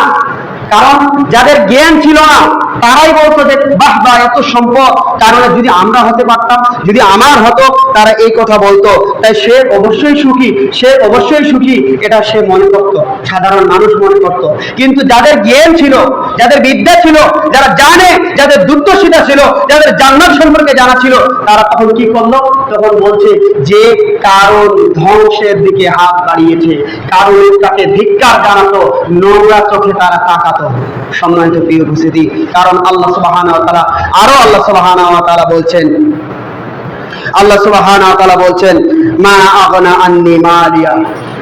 কারণ যাদের জ্ঞান ছিল না তারাই বলতো যে বাহ বাহ এত সম্পদ, কারণ যদি আমরা হতে পারতাম, যদি আমার হতো, তারা এই কথা বলতো। তাই সে অবশ্যই সুখী, সে অবশ্যই সুখী, এটা সে মনে করত, সাধারণ মানুষ মনে করত। কিন্তু যাদের জ্ঞান ছিল, যাদের বিদ্যা ছিল, যারা জানে, যাদের দুর্দশিতা ছিল, যাদের জান্নাত সম্পর্কে জানা ছিল, তারা তখন কি করলো? তখন বলছে যে কারণ ধ্বংসের দিকে হাত বাড়িয়েছে, কারণ তাকে ধিক্কার জানাতো, নোংরা চোখে তারা তাকাতো। সম্মানিত প্রিয় উপস্থিতি, কারণ আল্লাহ সুবহানাহু ওয়া তাআলা আল্লাহ সুবহানাহু ওয়া তাআলা বলছেন মা আগনা আন্নি মালিয়া।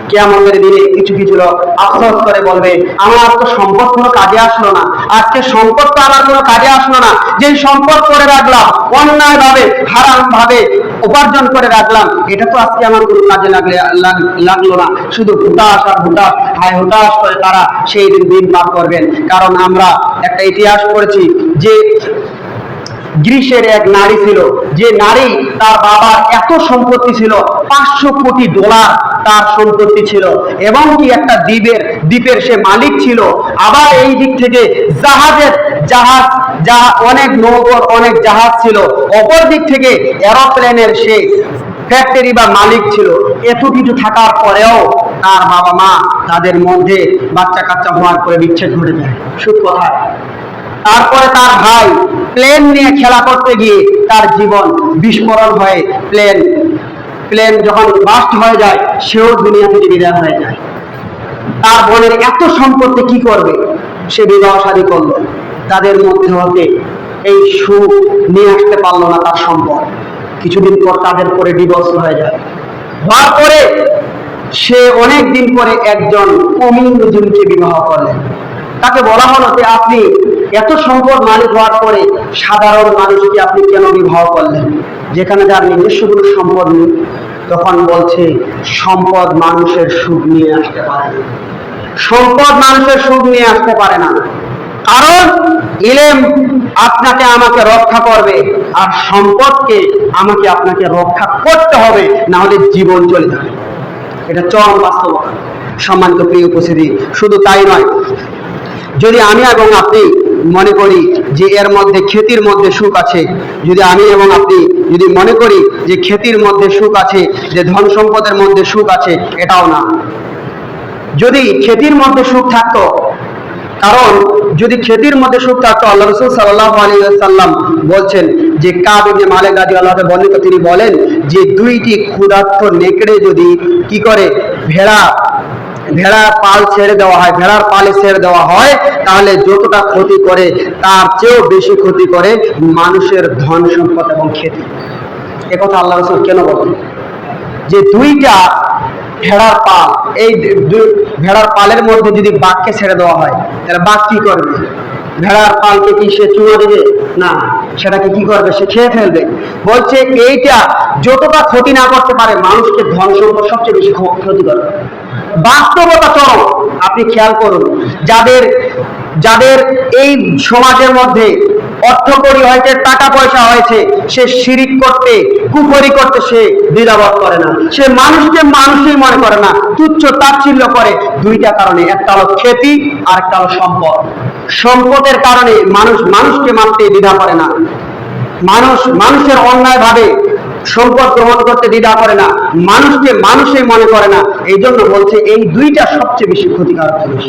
কিয়ামতের দিনে কিছু কিছু লোক আফসোস করে বলবে আমার তো সম্পদ কোনো কাজে আসলো না, আজকে সম্পদ তো আমার কোনো কাজে আসলো না, যে সম্পদ করে রাখলাম, অন্যায় ভাবে হারাম ভাবে উপার্জন করে রাখলাম, এটা তো আজকে আমার কোনো কাজে লাগলো না। শুধু হুতাশ আর হুতাশ, হায় হুতাশ করে তারা সেই দিন পার করবেন। কারণ আমরা একটা ইতিহাস পড়েছি যে গ্রিসের এক নারী ছিল, যে নারী তার বাবার এত সম্পত্তি ছিল, $500 কোটি তার সম্পত্তি ছিল, এবং কি একটা দ্বীপের সে মালিক ছিল। আবার এই দিক থেকে জাহাজ অনেক নৌকর, অনেক জাহাজ ছিল। অপর দিক থেকে এরোপ্লেনের সে ফ্যাক্টরি বা মালিক ছিল। এত কিছু থাকার পরেও তার বাবা মা তাদের মধ্যে বাচ্চা কাচ্চা হওয়ার পরে বিচ্ছেদ ঘটে যায়। সুখ কথা। তারপরে তার ভাই প্লেন নিয়ে খেলা করতে গিয়ে তার জীবন বিস্ফোরণ হয়ে প্লেন যখন বাস্ট হয়ে যায়, সেও দুনিয়া থেকে বিদায় হয়ে যায়। তার বোনের এত সম্পত্তি কি করবে? সে বিবাহ শাদী করলো, তাদের মধ্যে হতে এই সুখ নিয়ে আসতে পারলো না তার সম্পদ। কিছুদিন পর তাদের পরে ডিভোর্স হয়ে যায়। হওয়ার পরে সে অনেক দিন পরে একজন অমিনকে বিবাহ করলেন। তাকে বলা হলো যে আপনি এত সম্পদ মালিক হওয়ার পরে সাধারণ মানুষকে আপনি কেন বিবাহ করলেন, যেখানে যার নিজস্ব কোনো সম্পদ নেই? তখন বলছে সম্পদ মানুষের সুখ নিয়ে আসতে পারে না, সম্পদ মানুষের সুখ নিয়ে আসতে পারে না। কারণ ইলম আপনাকে আমাকে রক্ষা করবে, আর সম্পদকে আমাকে আপনাকে রক্ষা করতে হবে, না হলে জীবন চলে যাবে। এটা চরম বাস্তবতা। সম্মানিত প্রিয় উপস্থিতি, শুধু তাই নয়, যদি আমি এবং আপনি মনে করি যে এর মধ্যে ক্ষতির মধ্যে সুখ আছে, যদি আমি এবং আপনি যদি মনে করি যে ক্ষতির মধ্যে সুখ আছে, যে ধন সম্পদের মধ্যে সুখ আছে, এটাও না। যদি ক্ষতির মধ্যে সুখ থাকতো, কারণ যদি ক্ষতির মধ্যে সুখ থাকতো, আল্লাহ রাসূল সাল্লাল্লাহু আলাইহি ওয়াসাল্লাম বলছেন যে কাব ইবনে মালিক রাদিয়াল্লাহু আনহু বর্ণিত, তিনি বলেন যে দুইটি ক্ষুধার্ত নেকড়ে যদি কি করে ভেড়ার পাল ছেড়ে দেওয়া হয়, ভেড়ার পালে ছেড়ে দেওয়া হয়, তাহলে যতটা ক্ষতি করে তার চেয়েও বেশি ক্ষতি করে মানুষের ধন সম্পদ এবং ক্ষতি। একথা আল্লাহ রাসূল কেন বলেন? যে দুইটা ভেড়ার পাল, এই ভেড়ার পালের মধ্যে যদি বাঘকে ছেড়ে দেওয়া হয়, তাহলে বাঘ কি করবে? ভেড়ার পালকে কি সে চুমা দেবে? না, সেটাকে কি করবে? সে খেয়ে ফেলবে। বলছে এইটা যতটা ক্ষতি না করতে পারে মানুষকে ধন সম্পদ সবচেয়ে বেশি ক্ষতি করে। বাস্তবতা চরম। আপনি খেয়াল করুন, যাদের এই সমাজের মধ্যে অর্থকড়ি হয়েছে, টাকা পয়সা হয়েছে, সে শিরিক করতে, কুফরি করতে সে দ্বিধাবোধ করে না, সে মানুষকে মানুষই মনে করে না, তুচ্ছ তাচ্ছিল্য করে। দুইটা কারণে, একটা হলো খ্যাতি আর একটা হলো সম্পদ। সম্পদের কারণে মানুষকে মানতে দ্বিধা করে না, মানুষের অন্যায় ভাবে সম্পদ গ্রহণ করতে দ্বিধা করে না, মানুষকে মানুষই মনে করে না। এই জন্য বলছে এই দুইটা সবচেয়ে বেশি ক্ষতিকারক জিনিস।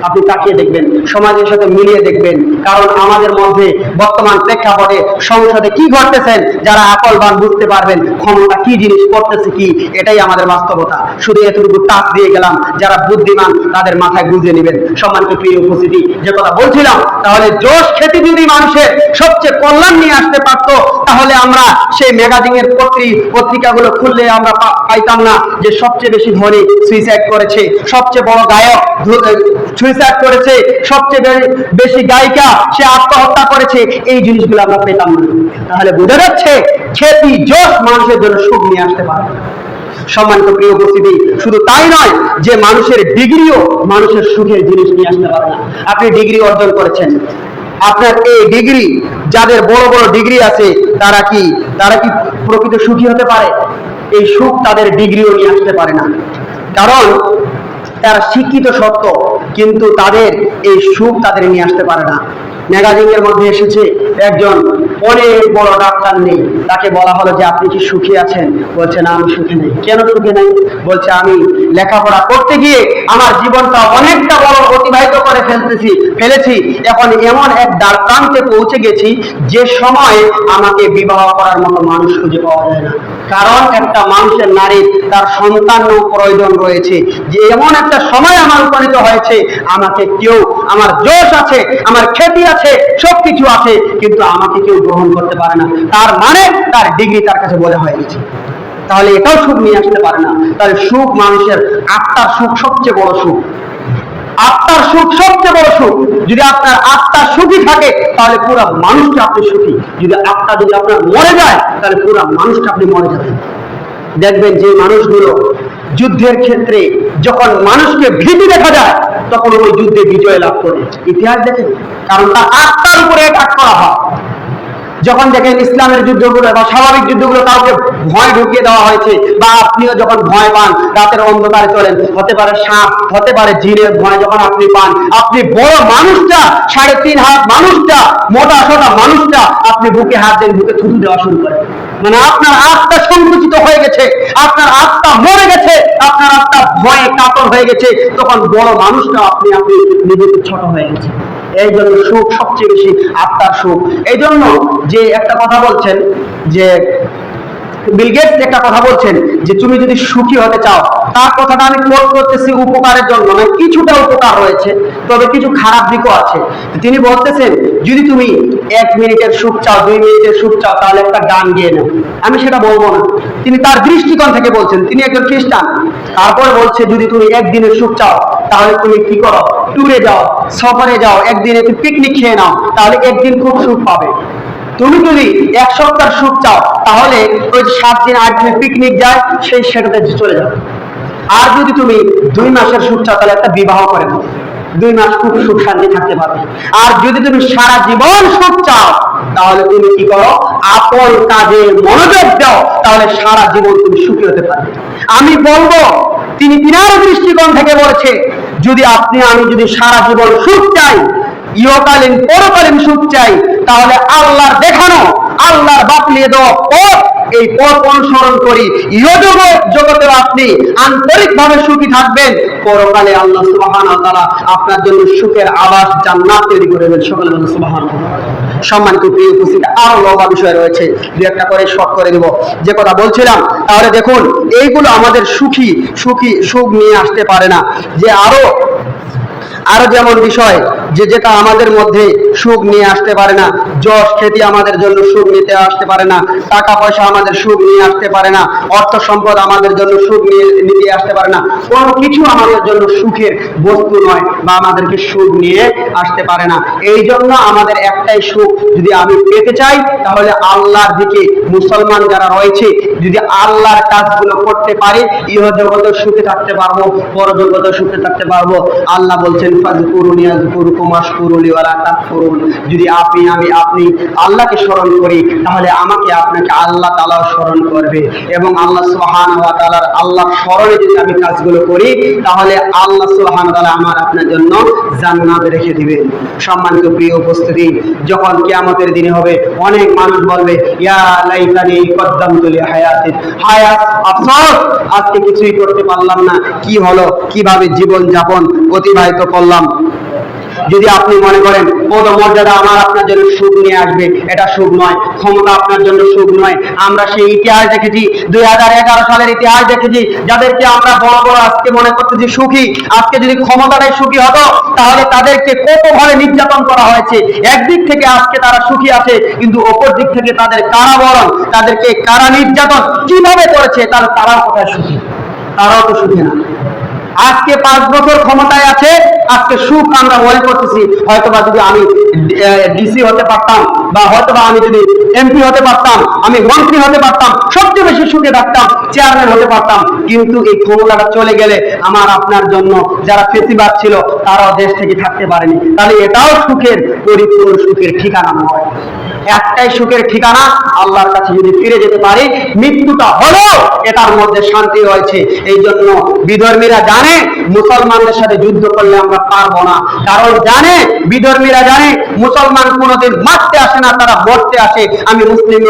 আপনি তাকিয়ে দেখবেন, সমাজের সাথে মিলিয়ে দেখবেন। কারণ আমাদের মধ্যে বর্তমান প্রেক্ষাপটে সংসদে কি ঘটতেছেন, যারা আকলবান বুঝতে পারবেন ক্ষমতা কি জিনিস করতেছে কি, এটাই আমাদের বাস্তবতা। শুধু এতটুকু টাচ দিয়ে গেলাম, যারা বুদ্ধিমান তাদের মাথায় বুঝে নেবেন। সম্মানিত প্রিয় উপস্থিতি, যে কথা বলছিলাম, তাহলে জোশ খ্যাতি যদি মানুষের সবচেয়ে কল্যাণ নিয়ে আসতে পারতো, তাহলে আমরা সেই ম্যাগাজিনের পত্রিকাগুলো খুললে আমরা পাইতাম না যে সবচেয়ে বেশি ধনী সুইসাইড করেছে, সবচেয়ে বড় গায়ক সুইসাইড করেছে, সবচেয়ে বেশি গায়িকা সে আত্মহত্যা করেছে, এই জিনিসগুলো আমরা পেতাম না। তাহলে বোঝা যাচ্ছে খ্যাতি জোশ মানুষের জন্য সুখ নিয়ে আসতে পারে। সম্মানিত প্রিয় উপস্থিতি, শুধু তাই নয় যে মানুষের ডিগ্রিও মানুষের সুখের জিনিস নিয়ে আসতে পারে না। আপনি ডিগ্রি অর্জন করেছেন, আপনার এই ডিগ্রি, যাদের বড় বড় ডিগ্রি আছে তারা কি প্রকৃত সুখী হতে পারে? এই সুখ তাদের ডিগ্রিও নিয়ে আসতে পারে না। কারণ তারা শিক্ষিত সত্য, কিন্তু তাদের এই সুখ তাদের নিয়ে আসতে পারে না। ম্যাগাজিনের মধ্যে এসেছে একজন অনেক বড় ডাক্তার নেই, তাকে বলা হলো যে আপনি কি সুখী আছেন? বলছে না, আমি সুখী নেই। কেন সুখী নেই? বলছে আমি লেখাপড়া করতে গিয়ে আমার জীবনটা অনেকটা বড় অতিবাহিত করে ফেলেছি, এখন এমন এক দ্বার প্রান্তে পৌঁছে গেছি যে সময় আমাকে বিবাহ করার মতো মানুষ খুঁজে পাওয়া যায় না। কারণ একটা মানুষের নারীর তার সন্তানও প্রয়োজন রয়েছে, যে এমন একটা সময় আমার উপনীত হয়েছে, আমাকে কেউ, আমার জোশ আছে, আমার খ্যাতি আছে, সবকিছু আছে, কিন্তু আমাকে কেউ গ্রহণ করতে পারে না। তার মানে তার ডিগ্রি তার কাছে বলে হয়ে গেছে। তাহলে এটাও সুখ নিয়ে আসতে পারে না। তাহলে সুখ মানুষের আত্মার সুখ সবচেয়ে বড় সুখ, আত্মার সুখ সবচেয়ে বড় সুখ। যদি আপনার আত্মা সুখী থাকে তাহলে পুরো মানুষটা আপনি সুখী। যদি আত্মা যদি আপনার মরে যায় তাহলে পুরো মানুষটা আপনি মরে যাবেন। দেখবেন যে মানুষগুলো যুদ্ধের ক্ষেত্রে যখন মানুষকে ভীতি দেখা যায় তখন ওই যুদ্ধে বিজয় লাভ করে, ইতিহাস দেখেন, কারণ তার আত্মার উপরে অ্যাটাক করা হয়। যখন দেখেন ইসলামের যুদ্ধগুলো বা স্বাভাবিক যুদ্ধগুলো কাউকে ভয় ঢুকিয়ে দেওয়া হয়েছে, বা আপনিও যখন ভয় পান, রাতের অন্ধকারে চলেন, হতে পারে সাপ, হতে পারে জিনের ভয় যখন আপনি পান, আপনি বড় মানুষটা, 3.5 হাত মানুষটা, মোটা সোটা মানুষটা, আপনি বুকে হাত দেন, বুকে থুতু দেওয়া শুরু করেন। মানে আপনার আত্মা সংকুচিত হয়ে গেছে, আপনার আত্মা মরে গেছে, আপনার আত্মা ভয়ে কাতর হয়ে গেছে, তখন বড় মানুষটা আপনি নিজেকে ছোট হয়ে গেছে। এই জন্য সুখ সবচেয়ে বেশি আত্মার সুখ। এই জন্য যে একটা কথা বলছেন, যে বিল গেটস একটা কথা বলছেন যে তুমি যদি সুখী হতে চাও, তার কথাটা আমি কোট করতেছি উপকারের জন্য, মানে কিছুটা উপকার রয়েছে, তবে কিছু খারাপ দিকও আছে। তিনি বলতেছেন যদি তুমি 1 মিনিটের সুখ চাও, 2 মিনিটের সুখ চাও, তাহলে একটা গান গেয়ে নাও। আমি সেটা বলবো না, তিনি তার দৃষ্টিকোণ থেকে বলছেন, তিনি একজন খ্রিস্টান। তারপরে বলছে যদি তুমি 1 দিনের সুখ চাও তাহলে তুমি কি করো, ট্যুরে যাও, সফরে যাও, একদিনে তুমি পিকনিক খেয়ে নাও, তাহলে একদিন খুব সুখ পাবে। তুমি যদি 1 সপ্তাহ সুখ চাও তাহলে ওই 7 দিন 8 দিন পিকনিক যায়, সেটাতে চলে যাও। আর যদি তুমি 2 মাসের সুখ চাও তাহলে একটা বিবাহ করে নাও, 2 মাস খুব সুখ শান্তি থাকতে পারবে। আর যদি তুমি সারা জীবন সুখ চাও তাহলে তুমি কি করো, আপন কাজে মনোযোগ দাও, তাহলে সারা জীবন তুমি সুখী হতে পারবে। আমি বলবো তিনি তিনার দৃষ্টিকোণ থেকে বলেছে যদি আমি যদি সারা জীবন সুখ চাই, ইহকালীন পরকালীন সুখ চাই, তাহলে আল্লাহর দেখানো, আল্লাহর বাতলিয়ে দেওয়া পথ, এই পথ অনুসরণ করি, জগতে আপনি আন্তরিকভাবে সুখী থাকবেন, পরকালে আল্লাহ সুবহানাহু ওয়া তাআলা আপনার জন্য সুখের আবাস জান্নাত তৈরি করে দেবেন। সকলে বলেন সুবহানাল্লাহ। সম্মানিত প্রিয় উপস্থিতি, আরো লম্বা বিষয় রয়েছে, দু একটা করে শর্ট করে দেব যে কথা বলছিলাম। তাহলে দেখুন, এইগুলো আমাদের সুখ নিয়ে আসতে পারে না। যে আরো যেমন বিষয় যেটা আমাদের মধ্যে সুখ নিয়ে আসতে পারে না, যশ খ্যাতি আমাদের জন্য সুখ নিতে আসতে পারে না, টাকা পয়সা আমাদের সুখ নিয়ে আসতে পারে না, অর্থ সম্পদ আমাদের জন্য সুখ নিতে আসতে পারে না, কোনো কিছু আমাদের জন্য সুখের বস্তু নয় বা আমাদেরকে সুখ নিয়ে আসতে পারে না। এই জন্য আমাদের একটাই সুখ, যদি আমি পেতে চাই তাহলে আল্লাহর দিকে, মুসলমান যারা রয়েছে যদি আল্লাহর কাজগুলো করতে পারে, ইহজগতেও সুখে থাকতে পারবো, পরজগতেও সুখে থাকতে পারবো। আল্লাহ বলছেন ফাযকুরুনি আযকুরুকুম আযকুরকুম আশকুরু লি ওয়া লা তাকফুরুন। যদি আপনি আল্লাহকে স্মরণ করি তাহলে আমাকে আপনাকে আল্লাহ তাআলা স্মরণ করবে, এবং আল্লাহ সুবহানাহু ওয়া তাআলার আল্লাহর স্মরণে যদি আমি কাজগুলো করি তাহলে আল্লাহ সুবহানাহু ওয়া তাআলা আমার আপনার জন্য জান্নাত রেখে দিবেন। সম্মানিত প্রিয় উপস্থিতি, যখন কিয়ামতের দিনে হবে অনেক মানুষ বলবে ইয়া লাইতানি কদ্দামতু লি হায়াতি, হায়াত আফসোস, আজকে কিছুই করতে পারলাম না, কি হলো, কিভাবে জীবন যাপন অতিবাহিত করলাম। যদি আপনি মনে করেন পদমর্যাদা আমার আপনার জন্য সুখ নিয়ে আসবে, এটা সুখ নয়। ক্ষমতা আপনার জন্য সুখ নয়। আমরা সেই ইতিহাস দেখেছি, 2011 সালের ইতিহাস দেখেছি, যাদেরকে আমরা বড় বড় আজকে মনে করতেছি সুখী, আজকে যদি ক্ষমতাটাই সুখী হতো তাহলে তাদেরকে কতভাবে নির্যাতন করা হয়েছে। একদিক থেকে আজকে তারা সুখী আছে, কিন্তু অপর দিক থেকে তাদের কারাবরণ, তাদেরকে কারা নির্যাতন কিভাবে করেছে, তারাও কোথায় সুখী? তারাও তো সুখী না। আজকে 5 বছর ক্ষমতায় আছে, আজকে সুখ আমরা মনে করতেছি হয়তোবা যদি আমি ডিসি হতে পারতাম, বা হয়তোবা আমি যদি এমপি হতে পারতাম, আমি মন্ত্রী হতে পারতাম, সবচেয়ে বেশি সুখে থাকতাম, চেয়ারম্যান হতে পারতাম। কিন্তু এই ক্ষমতাটা চলে গেলে আমার আপনার জন্য যারা ফেসিবাদ ছিল তারাও দেশ থেকে থাকতে পারেনি। তাহলে এটাও সুখের, পরিপূর্ণ সুখের ঠিকানা নয়। একটাই সুখের ঠিকানা, আল্লাহর কাছে যদি ফিরে যেতে পারি, মৃত্যুটা হলো এটার মধ্যে শান্তি রয়েছে। এই জন্য বিধর্মীরা জানে মুসলমানদের সাথে যুদ্ধ করলে আমরা পারবো না, কারণ জানে, বিধর্মীরা জানে মুসলমান কোনোদিন মারতে আসে না, তারা মরতে আসে। আমি মুসলিম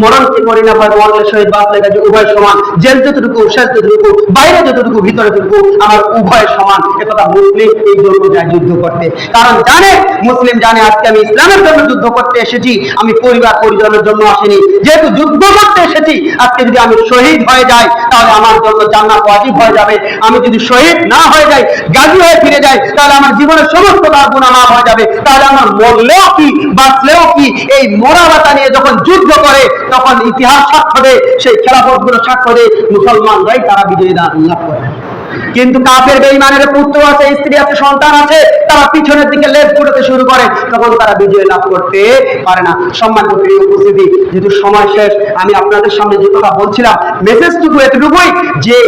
মরণ কি করি না, মরণের সহিত বাঁচলে গেছে উভয় সমান, জেল যতটুকু শেষ যতটুকু, বাইরে যতটুকু ভিতরে যতটুকু, আমার উভয় সমান। একথা মুসলিম এই জন্য যায় যুদ্ধ করতে, কারণ জানে, মুসলিম জানে আজকে আমি ইসলামের জন্য যুদ্ধ করতে এসেছি, আমি পরিবার পরিজনের জন্য আসিনি। যেহেতু যুদ্ধ করতে এসেছি, আজকে যদি আমি শহীদ হয়ে যাই তাহলে আমার জন্য জান্নাত ওয়াজিব হয়ে যাবে। আমি যদি শহীদ না হয়ে যাই, গাজী হয়ে ফিরে যাই, তাহলে আমার জীবনের সমস্ত গুনাহ মাফ হয়ে যাবে। তাহলে আমার মরলেও কি বাঁচলেও কি, এই মরা বাঁচা নিয়ে যখন যুদ্ধ করে তখন ইতিহাস সাক্ষ্য দেয়, সেই খেলাফত গুলো সাক্ষ্য দেয় মুসলমানরাই তারা বিজয়ী লাভ করে। কিন্তু কাফের বেঈমানের পুত্র আছে, স্ত্রী আছে, সন্তান আছে, তারা পিছনের দিকে লেজ গুড়াতে শুরু করে, তখন তারা বিজয় লাভ করতে পারে না। সম্মানিত প্রিয় উপস্থিতি, যেহেতু সময় শেষ, আমি আপনাদের সামনে যে কথা বলছিলাম মেসেজটুকু এতটুকুই যে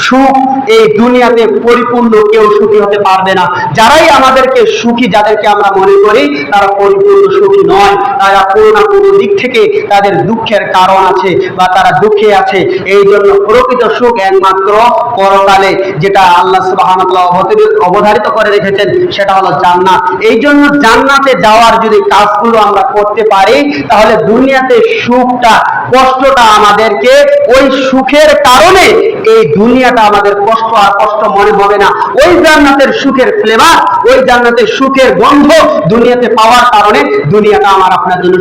সুখ এই দুনিয়াতে পরিপূর্ণ কেউ সুখী হতে পারবে না। যারাই আমাদেরকে সুখী, যাদেরকে আমরা মনে করি তারা পরিপূর্ণ সুখী নয়, তারা কোনো না কোনো দিক থেকে তাদের দুঃখের কারণ আছে বা তারা দুঃখে আছে। এই জন্য প্রকৃত সুখ একমাত্র পরকালে, যেটা আল্লাহ সুবহানাহু ওয়া তাআলা অবধারিত করে রেখেছেন, সেটা হলো জান্নাত। এই জন্য জান্নাতে যাওয়ার যদি কাজগুলো আমরা করতে পারি তাহলে দুনিয়াতে সুখটা, কষ্টটা আমাদেরকে, ওই সুখের কারণে এই দুনিয়াটা আমাদের কষ্ট আর কষ্ট মনে হবে না। ওই জান্নাতের সুখের ফ্লেভার, ওই জান্নাতের সুখের গন্ধ দুনিয়াতে পাওয়ার কারণে দুনিয়াটা আমার আপনার জন্য